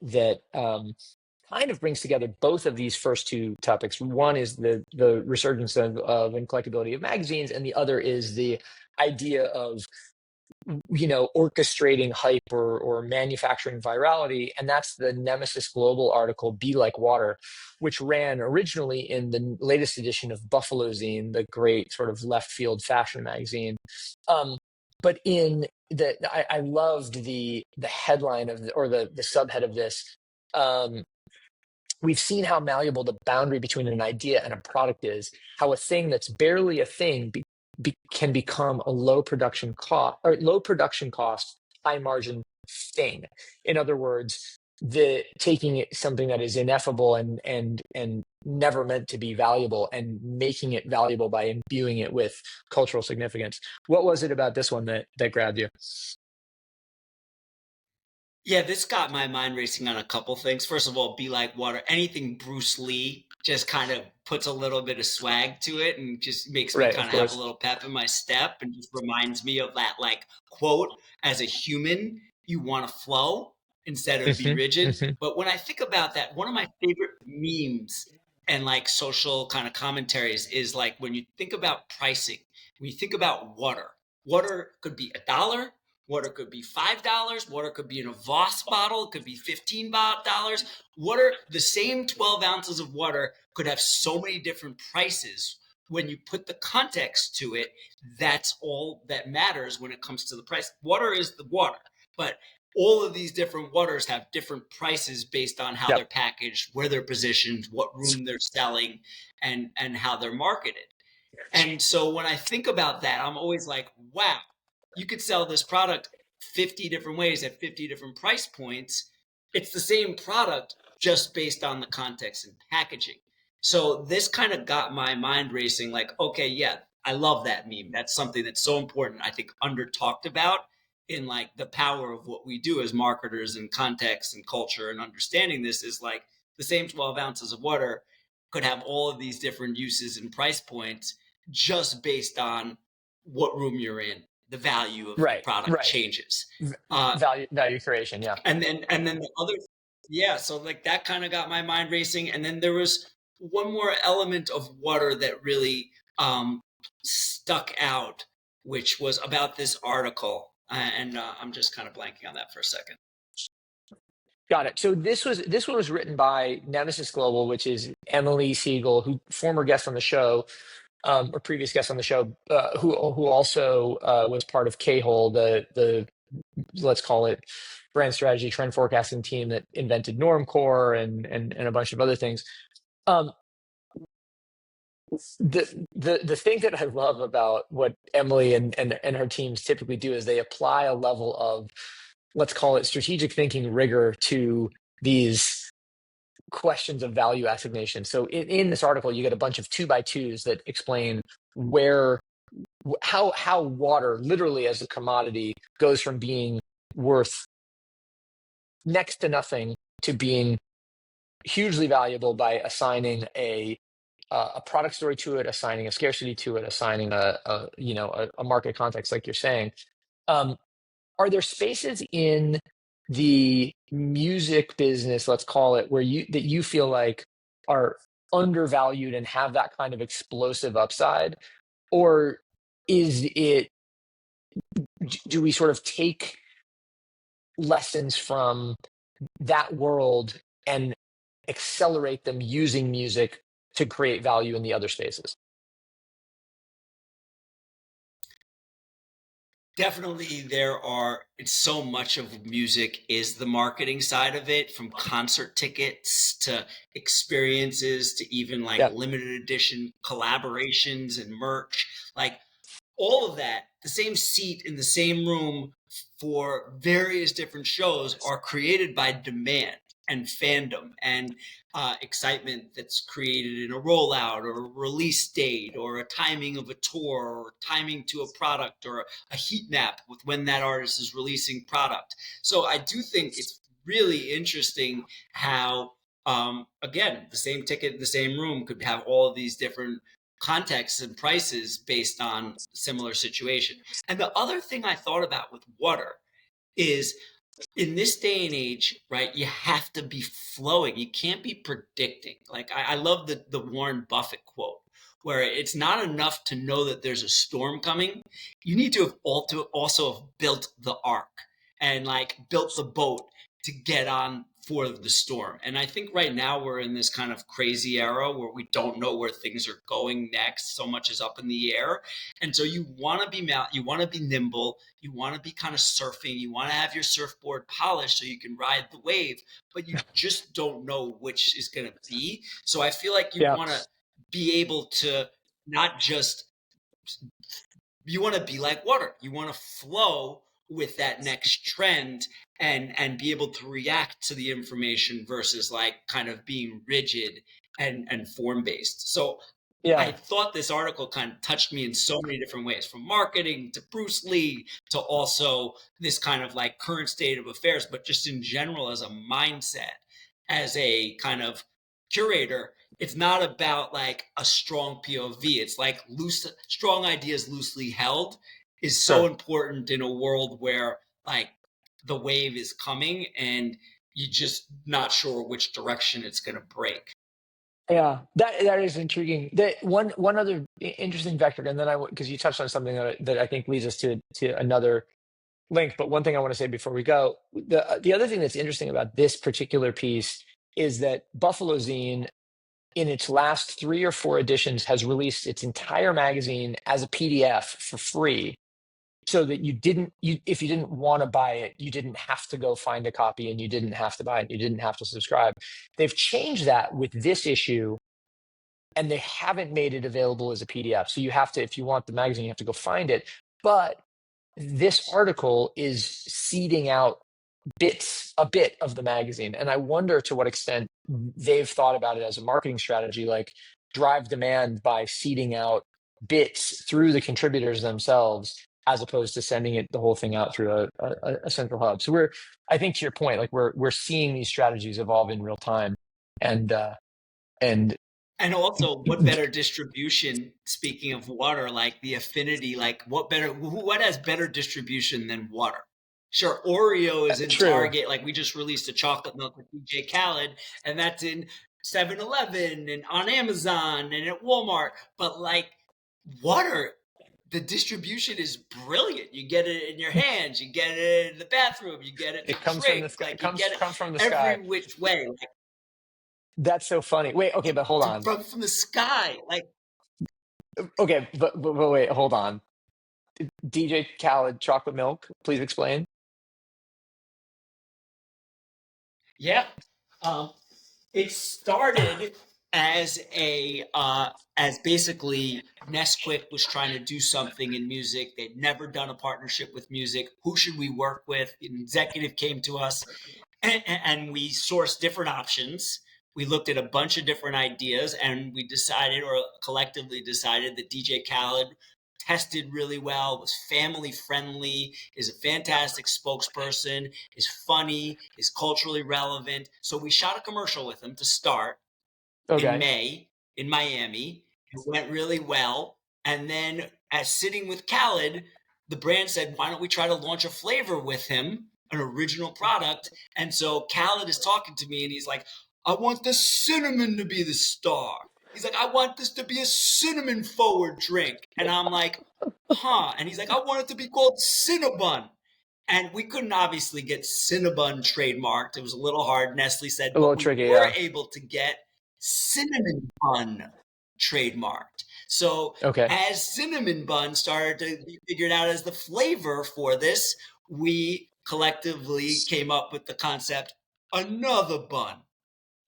kind of brings together both of these first two topics. One is the resurgence of and collectability of magazines, and the other is the idea of orchestrating hype or manufacturing virality. And that's the Nemesis Global article, Be Like Water, which ran originally in the latest edition of Buffalo Zine, the great sort of left field fashion magazine. But in I loved the headline of or the subhead of this. We've seen how malleable the boundary between an idea and a product is, how a thing that's barely a thing can become a low production cost, high margin thing. In other words, the taking something that is ineffable and never meant to be valuable and making it valuable by imbuing it with cultural significance. What was it about this one that grabbed you? Yeah, this got my mind racing on a couple things. First of all, Be Like Water. Anything Bruce Lee just kind of puts a little bit of swag to it and just makes me Right, of kind of have a course. little pep in my step, and just reminds me of that like quote, as a human, you want to flow instead of be Hmm. rigid. Hmm. But when I think about that, one of my favorite memes and like social kind of commentaries is like, when you think about pricing, when you think about water, water could be $1, water could be $5. Water could be in a Voss bottle. It could be $15. Water, the same 12 ounces of water could have so many different prices. When you put the context to it, that's all that matters when it comes to the price. Water is the water, but all of these different waters have different prices based on how they're Yep. packaged, where they're positioned, what room they're selling, and how they're marketed. And so when I think about that, I'm always like, wow, you could sell this product 50 different ways at 50 different price points. It's the same product, just based on the context and packaging. So this kind of got my mind racing, like, okay, yeah, I love that meme. That's something that's so important, I think, under talked about in like the power of what we do as marketers and context and culture, and understanding this is like the same 12 ounces of water could have all of these different uses and price points just based on what room you're in. The value of the Right, product right. changes. Uh, Value creation. Yeah. and then the other, yeah, so like that kind of got my mind racing. And then there was one more element of water that really stuck out, which was about this article. And I'm just kind of blanking on that for a second. Got it. So this one was written by Nemesis Global, which is Emily Siegel, who former guest on the show, or previous guest on the show, who also was part of K-Hole, the let's call it brand strategy trend forecasting team that invented Normcore and a bunch of other things. Um, the thing that I love about what Emily and her teams typically do is they apply a level of, let's call it, strategic thinking rigor to these questions of value assignation. So in this article, you get a bunch of 2x2s that explain where how water literally as a commodity goes from being worth next to nothing to being hugely valuable by assigning a product story to it, assigning a scarcity to it, assigning a market context, like you're saying. Um, are there spaces in the music business, let's call it, where you feel like are undervalued and have that kind of explosive upside, or is it do we sort of take lessons from that world and accelerate them using music to create value in the other spaces? Definitely, it's so much of music is the marketing side of it, from concert tickets to experiences to even like Yeah, limited edition collaborations and merch. Like all of that, the same seat in the same room for various different shows are created by demand and fandom and excitement that's created in a rollout or a release date or a timing of a tour or timing to a product or a heat map with when that artist is releasing product. So I do think it's really interesting how again, the same ticket in the same room could have all of these different contexts and prices based on similar situation. And the other thing I thought about with water is, in this day and age, right, you have to be flowing. You can't be predicting. Like I love the Warren Buffett quote, where it's not enough to know that there's a storm coming. You need to have also have built the ark and like built the boat to get on for the storm. And I think right now we're in this kind of crazy era where we don't know where things are going next. So much is up in the air. And so you want to be nimble, you want to be kind of surfing, you want to have your surfboard polished so you can ride the wave, but you just don't know which is going to be. So I feel like you yeah, want to be able to not just, you want to be like water. You want to flow with that next trend and be able to react to the information versus like kind of being rigid and form based. So I yeah. thought this article kind of touched me in so many different ways, from marketing to Bruce Lee to also this kind of like current state of affairs, but just in general as a mindset, as a kind of curator. It's not about like a strong POV. It's like strong ideas loosely held is so Sure. important in a world where like the wave is coming and you're just not sure which direction it's going to break. Yeah, that is intriguing. That one other interesting vector, and then because you touched on something that I think leads us to another link. But one thing I want to say before we go, the other thing that's interesting about this particular piece is that Buffalo Zine, in its last 3 or 4 editions, has released its entire magazine as a PDF for free, so that if you didn't want to buy it, you didn't have to go find a copy, and you didn't have to buy it, you didn't have to subscribe. They've changed that with this issue, and they haven't made it available as a PDF. So you have to, if you want the magazine, you have to go find it. But this article is seeding out a bit of the magazine. And I wonder to what extent they've thought about it as a marketing strategy, like drive demand by seeding out bits through the contributors themselves, as opposed to sending it the whole thing out through a central hub. So I think to your point, like we're seeing these strategies evolve in real time, and and And also, what better distribution, speaking of water, like the affinity, like what has better distribution than water? Sure, Oreo is in true. Target. Like we just released a chocolate milk with DJ Khaled, and that's in 7-Eleven and on Amazon and at Walmart. But like water, the distribution is brilliant. You get it in your hands, you get it in the bathroom, you get it to It comes from the drink, sky. like you get it Comes from the sky. every which way. Like, That's so funny. Wait, okay, but hold on. from the sky. Like Okay, but wait, hold on. DJ Khaled, chocolate milk. Please explain. yeah. It started as as basically Nesquik was trying to do something in music. They'd never done a partnership with music. Who should we work with? An executive came to us, and we sourced different options. We looked at a bunch of different ideas, and we decided, or collectively decided, that DJ Khaled tested really well, was family friendly, is a fantastic spokesperson, is funny, is culturally relevant. So we shot a commercial with him to start in Okay. May in Miami. It went really well. And then, as sitting with Khaled, the brand said, why don't we try to launch a flavor with him, an original product? And so Khaled is talking to me and he's like, I want the cinnamon to be the star. He's like, I want this to be a cinnamon forward drink. And I'm like, huh. And he's like, I want it to be called Cinnabon. And we couldn't obviously get Cinnabon trademarked. It was a little hard. Nestle said, A little but we tricky, were yeah. able to get cinnamon bun trademarked. So Okay. as cinnamon bun started to be figured out as the flavor for this, we collectively came up with the concept another bun.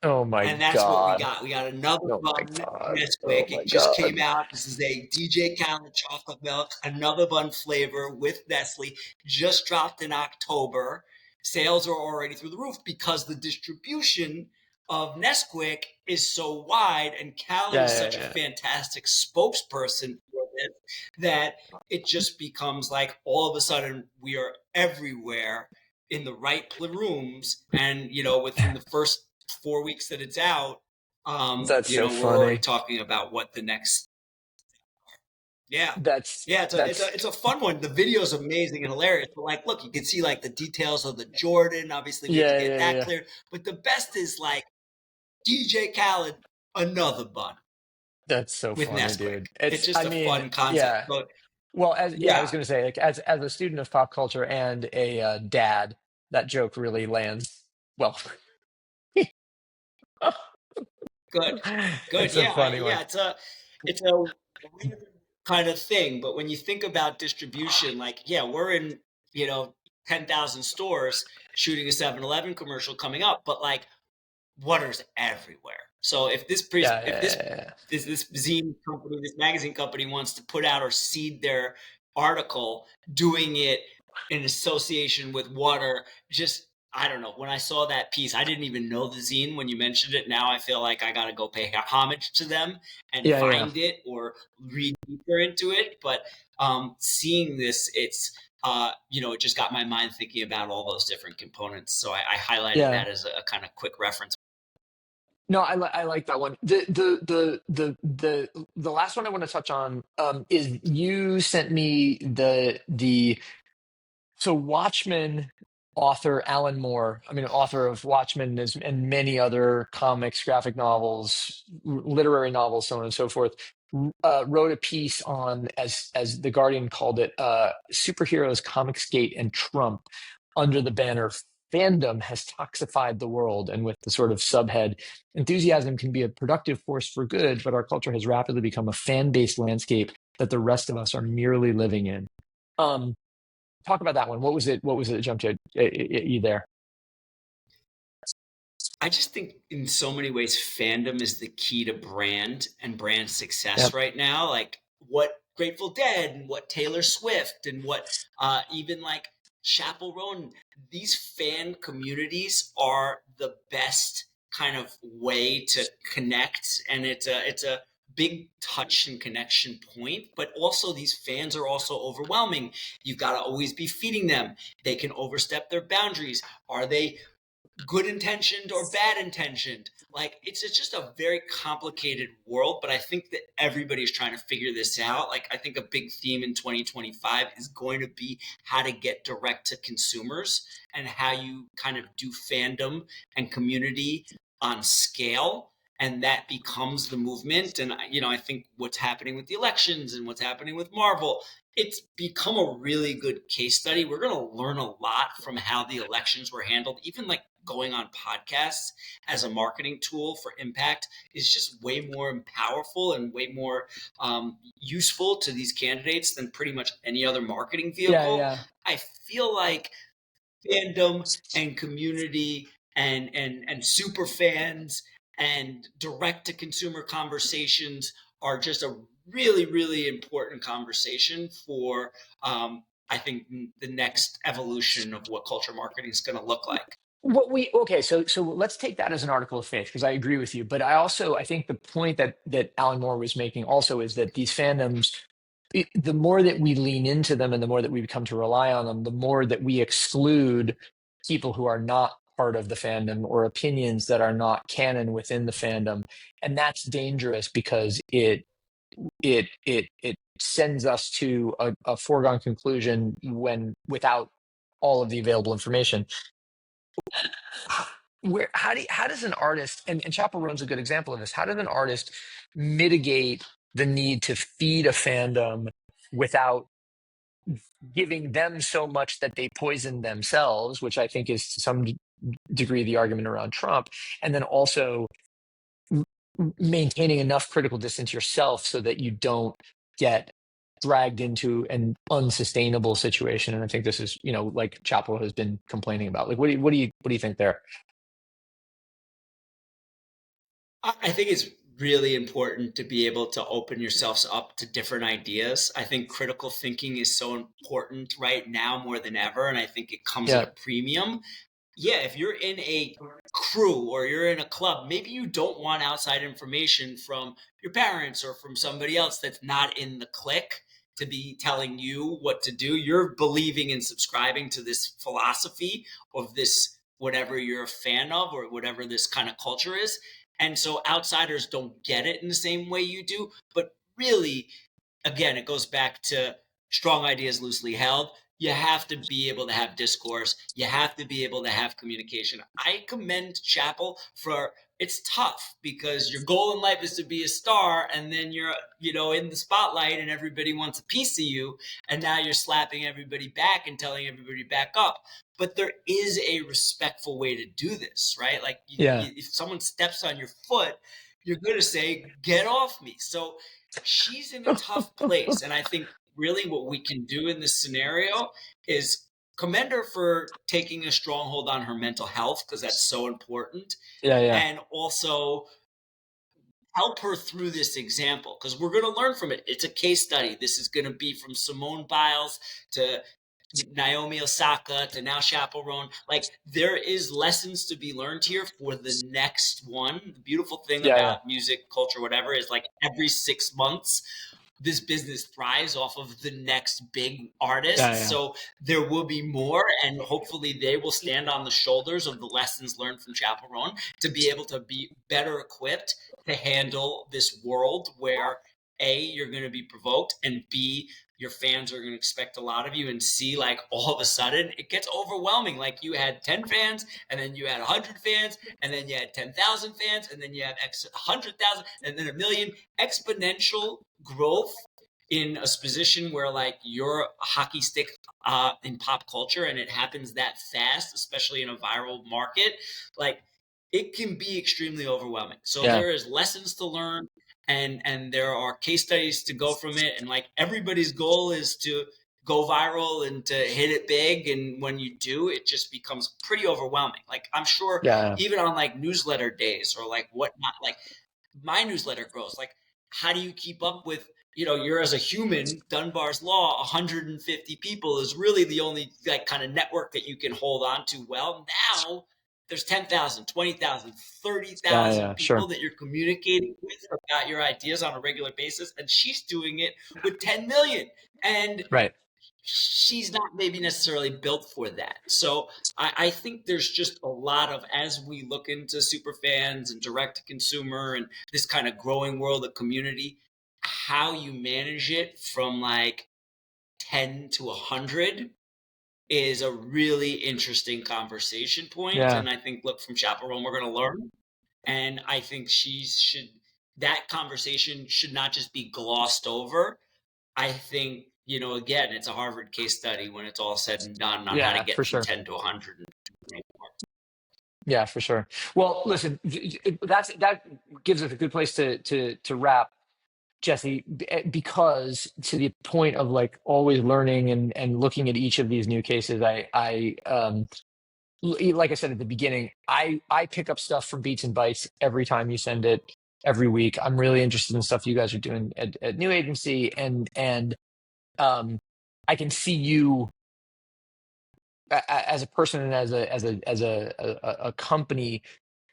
Oh my And that's what we God. got. We got another Oh my bun God. Oh Nesquik. my It just came God. out. This is a DJ Khaled chocolate milk, another bun flavor with Nestle. Just dropped in October. Sales are already through the roof because the distribution of Nesquik is so wide, and Khaled is such a Yeah. fantastic spokesperson for this that it just becomes like all of a sudden we are everywhere in the right rooms, and within the first 4 weeks that it's out, That's so we're already funny. talking about what the next. Yeah, That's yeah, that's it's a fun one. The video is amazing and hilarious. But like, look, you can see like the details of the Jordan. Obviously, we had to get that yeah. cleared. But the best is like DJ Khaled, another bun That's so with funny, Nesquik. dude. It's It's just I a mean, fun concept. yeah. But Well, I was yeah, gonna say, like as a student of pop culture and a dad, that joke really lands well. good, good. It's a Yeah, funny one. yeah. It's a weird kind of thing. But when you think about distribution, like, yeah, we're in 10,000 stores shooting a 7-Eleven commercial coming up, but like water's everywhere. So if Yeah, if this zine company, this magazine company wants to put out or seed their article, doing it in association with water, just I don't know. When I saw that piece, I didn't even know the zine when you mentioned it. Now I feel like I got to go pay homage to them and yeah. find it or read deeper into it. But seeing this, it just got my mind thinking about all those different components. So I highlighted Yeah. that as a kind of quick reference. No, I like that one. The last one I want to touch on is you sent me the so Watchmen author Alan Moore, I mean author of Watchmen and many other comics, graphic novels, literary novels, so on and so forth, wrote a piece on, as the Guardian called it, superheroes, Comicsgate, and Trump, under the banner Fandom has toxified the world, and with the sort of subhead, enthusiasm can be a productive force for good, but our culture has rapidly become a fan-based landscape that the rest of us are merely living in. Um, Talk about that one. What was it? What was it that jumped you there? I just think in so many ways, fandom is the key to brand and brand success Yep. right now. Like what Grateful Dead and what Taylor Swift and what even like Chaperone, these fan communities are the best kind of way to connect, and it's a big touch and connection point. But also, these fans are also overwhelming. You've got to always be feeding them. They can overstep their boundaries. Are they good intentioned or bad intentioned? Like it's just a very complicated world, but I think that everybody's trying to figure this out. Like I think a big theme in 2025 is going to be how to get direct to consumers and how you kind of do fandom and community on scale, and that becomes the movement. And I think what's happening with the elections and what's happening with Marvel, it's become a really good case study. We're going to learn a lot from how the elections were handled. Even like going on podcasts as a marketing tool for impact is just way more powerful and way more useful to these candidates than pretty much any other marketing vehicle. Yeah. I feel like fandom and community and super fans and direct to consumer conversations are just a really, really important conversation for I think the next evolution of what culture marketing is going to look like. So let's take that as an article of faith because I agree with you. But I think the point that Alan Moore was making also is that these fandoms, the more that we lean into them and the more that we become to rely on them, the more that we exclude people who are not part of the fandom or opinions that are not canon within the fandom, and that's dangerous because it sends us to a foregone conclusion when without all of the available information. How does an artist, and Chaperone's a good example of this, how does an artist mitigate the need to feed a fandom without giving them so much that they poison themselves, which I think is to some degree the argument around Trump, and then also maintaining enough critical distance yourself so that you don't get dragged into an unsustainable situation? And I think this is, like Chapo has been complaining about. Like, what do you think there? I think it's really important to be able to open yourselves up to different ideas. I think critical thinking is so important right now more than ever, and I think it comes at Yeah, a premium. Yeah, if you're in a crew or you're in a club, maybe you don't want outside information from your parents or from somebody else that's not in the clique to be telling you what to do. You're believing and subscribing to this philosophy of this, whatever you're a fan of or whatever this kind of culture is. And so outsiders don't get it in the same way you do. But really, again, it goes back to strong ideas loosely held. You have to be able to have discourse. You have to be able to have communication. I commend Chapel for it's tough because your goal in life is to be a star, and then you're, in the spotlight and everybody wants a piece of you, and now you're slapping everybody back and telling everybody back up. But there is a respectful way to do this, right? Like yeah, if someone steps on your foot, you're going to say, "Get off me." So she's in a tough place. And I think really what we can do in this scenario is commend her for taking a stronghold on her mental health, because that's so important. yeah. And also help her through this example, because we're going to learn from it. It's a case study. This is going to be from Simone Biles to Naomi Osaka to now Chaperone. Like there is lessons to be learned here for the next one. The beautiful thing Yeah. about music, culture, whatever, is like every 6 months, this business thrives off of the next big artist. Yeah. So there will be more, and hopefully they will stand on the shoulders of the lessons learned from Chaperone to be able to be better equipped to handle this world where A, you're going to be provoked, and B, your fans are going to expect a lot of you, and C, like all of a sudden it gets overwhelming. Like you had 10 fans, and then you had 100 fans, and then you had 10,000 fans, and then you have 100,000, and then a million. Exponential growth in a position where like you're a hockey stick in pop culture, and it happens that fast, especially in a viral market, like it can be extremely overwhelming. So Yeah. there is lessons to learn, and there are case studies to go from it, and like everybody's goal is to go viral and to hit it big, and when you do, it just becomes pretty overwhelming. Like I'm sure Yeah. even on like newsletter days or like whatnot, like my newsletter grows. Like how do you keep up with you're as a human, Dunbar's law, 150 people is really the only like kind of network that you can hold on to. Well, now there's 10,000, 20,000, thirty Yeah, thousand yeah, people sure. that you're communicating with about your ideas on a regular basis. And she's doing it with 10 million. And Right. she's not maybe necessarily built for that. So I think there's just a lot of, as we look into super fans and direct to consumer and this kind of growing world of community, how you manage it from like 10 to 100 is a really interesting conversation point. Yeah. And I think, look, from Chaperone, we're going to learn. And I think that conversation should not just be glossed over. I think, again, it's a Harvard case study when it's all said and done on how to Yeah, get for from sure. 10 to 100. Yeah, for sure. Well, listen, that gives us a good place to wrap, Jesse, because to the point of like always learning and looking at each of these new cases, like I said at the beginning, I pick up stuff from Beats and Bytes every time you send it every week. I'm really interested in stuff you guys are doing at New Agency, and um, I can see you as a person and as a company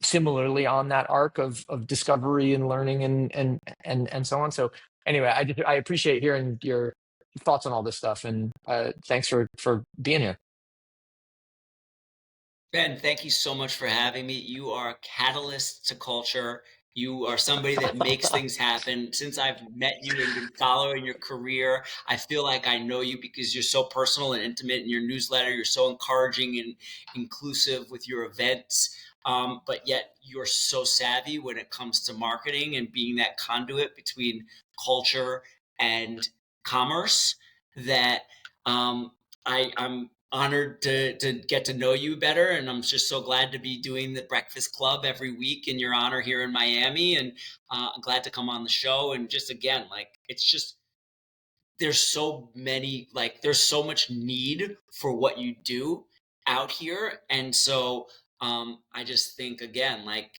similarly on that arc of discovery and learning and so on. So anyway, I appreciate hearing your thoughts on all this stuff, and thanks for being here. Ben, thank you so much for having me. You are a catalyst to culture. You are somebody that makes things happen. Since I've met you and been following your career, I feel like I know you because you're so personal and intimate in your newsletter. You're so encouraging and inclusive with your events. But yet you're so savvy when it comes to marketing and being that conduit between culture and commerce that I'm honored to get to know you better, and I'm just so glad to be doing the Breakfast Club every week in your honor here in Miami, and I'm glad to come on the show. And just again, like, it's just, there's so much need for what you do out here. And so I just think, again, like,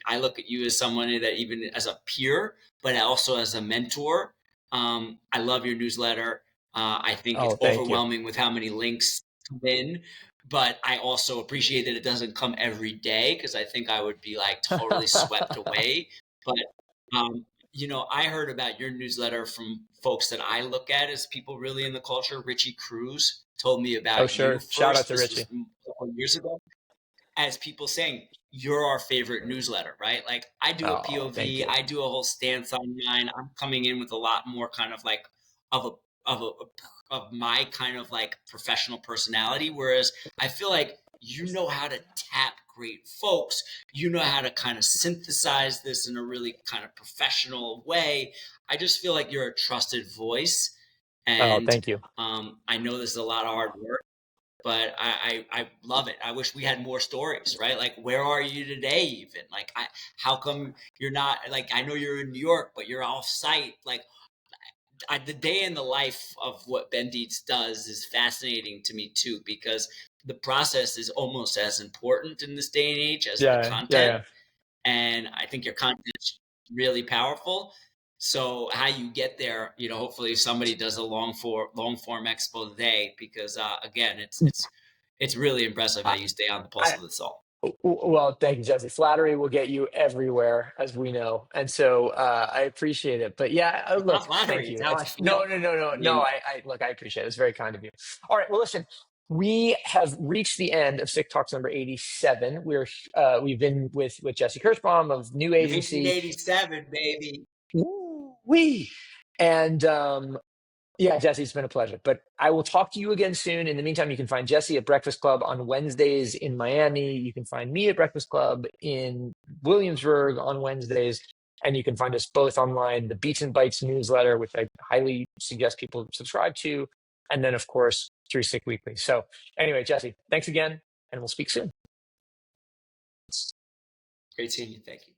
I look at you as someone that, even as a peer but also as a mentor. I love your newsletter. I think it's Oh, thank you. overwhelming with how many links come in, but I also appreciate that it doesn't come every day, because I think I would be like totally swept away. But I heard about your newsletter from folks that I look at as people really in the culture. Richie Cruz told me Oh, about you sure. Shout out first. to This was Richie. a couple years ago. As people saying, you're our favorite newsletter, right? Like, I do a Oh, thank POV, you. I do a whole stance on mine. I'm coming in with a lot more kind of like of a of a of my kind of like professional personality. Whereas I feel like you know how to tap great folks. You know how to kind of synthesize this in a really kind of professional way. I just feel like you're a trusted voice. Oh, And thank you. I know this is a lot of hard work, but I love it. I wish we had more stories, right? Like, where are you today? Even like, how come you're not, like, I know you're in New York, but you're off site. Like, the day in the life of what Ben Dietz does is fascinating to me too, because the process is almost as important in this day and age as the Yeah, yeah, content. yeah. And I think your content's really powerful. So how you get there, hopefully somebody does a long form expose, because again, it's really impressive how I, you stay on the pulse I, of the soul. well, thank you, Jesse. Flattery will get you everywhere, as we know, and so I appreciate it. But yeah, It's look, not thank flattery; it's you. how I No, feel. no, no, no, I no. mean, I look, I appreciate it. It's very kind of you. All right, well, listen, we have reached the end of Sick Talks number 87. We've been with Jesse Kirshbaum of New Agency. 1987, baby. We and yeah, Jesse, it's been a pleasure. But I will talk to you again soon. In the meantime, you can find Jesse at Breakfast Club on Wednesdays in Miami. You can find me at Breakfast Club in Williamsburg on Wednesdays. And you can find us both online, the Beats and Bytes newsletter, which I highly suggest people subscribe to. And then, of course, through Sick Weekly. So anyway, Jesse, thanks again, and we'll speak soon. Great seeing you. Thank you.